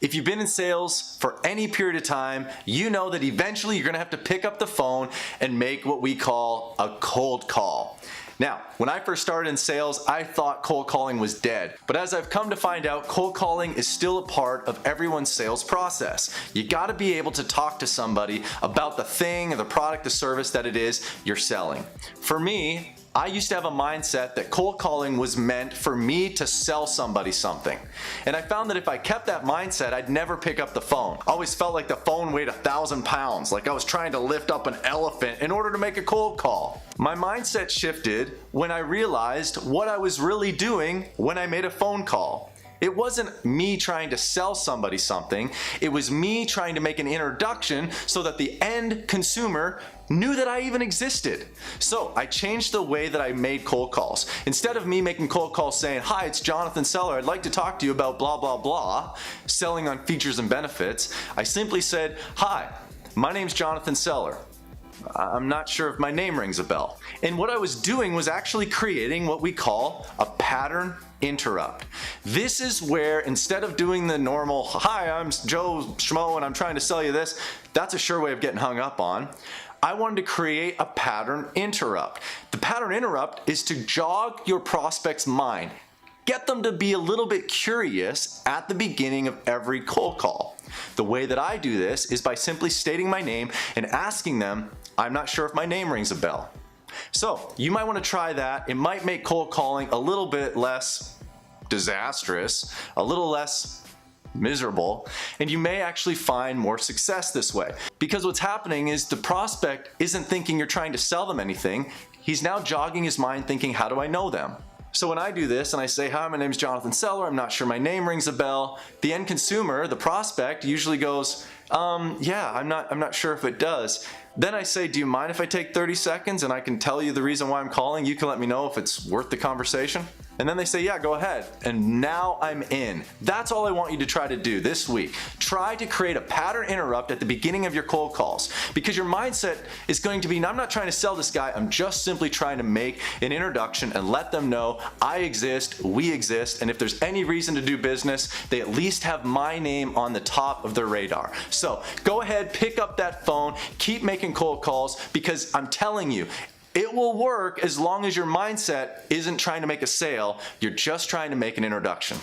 If you've been in sales for any period of time, you know that eventually you're gonna have to pick up the phone and make what we call a cold call. Now, when I first started in sales, I thought cold calling was dead. But as I've come to find out, cold calling is still a part of everyone's sales process. You gotta be able to talk to somebody about the thing or the product or service that it is you're selling. For me, I used to have a mindset that cold calling was meant for me to sell somebody something. And I found that if I kept that mindset, I'd never pick up the phone. I always felt like the phone weighed 1,000 pounds, like I was trying to lift up an elephant in order to make a cold call. My mindset shifted when I realized what I was really doing when I made a phone call. It wasn't me trying to sell somebody something, it was me trying to make an introduction so that the end consumer knew that I even existed. So I changed the way that I made cold calls. Instead of me making cold calls saying, "Hi, it's Jonathan Seller, I'd like to talk to you about blah blah blah," selling on features and benefits, I simply said, "Hi, my name's Jonathan Seller. I'm not sure if my name rings a bell." And what I was doing was actually creating what we call a pattern interrupt. This is where instead of doing the normal, "Hi, I'm Joe Schmo and I'm trying to sell you this," that's a sure way of getting hung up on. I wanted to create a pattern interrupt. The pattern interrupt is to jog your prospect's mind. Get them to be a little bit curious at the beginning of every cold call. The way that I do this is by simply stating my name and asking them, "I'm not sure if my name rings a bell." So you might want to try that. It might make cold calling a little bit less disastrous, a little less miserable, and you may actually find more success this way. Because what's happening is the prospect isn't thinking you're trying to sell them anything. He's now jogging his mind thinking, "How do I know them?" So when I do this and I say, "Hi, my name's Jonathan Seller, I'm not sure my name rings a bell," the end consumer, the prospect, usually goes, "Yeah, I'm not sure if it does." Then I say, "Do you mind if I take 30 seconds and I can tell you the reason why I'm calling? You can let me know if it's worth the conversation." And then they say, "Yeah, go ahead." And now I'm in. That's all I want you to try to do this week. Try to create a pattern interrupt at the beginning of your cold calls, because your mindset is going to be, "I'm not trying to sell this guy, I'm just simply trying to make an introduction and let them know I exist, we exist, and if there's any reason to do business, they at least have my name on the top of their radar." So go ahead, pick up that phone, keep making cold calls, because I'm telling you, it will work as long as your mindset isn't trying to make a sale, you're just trying to make an introduction.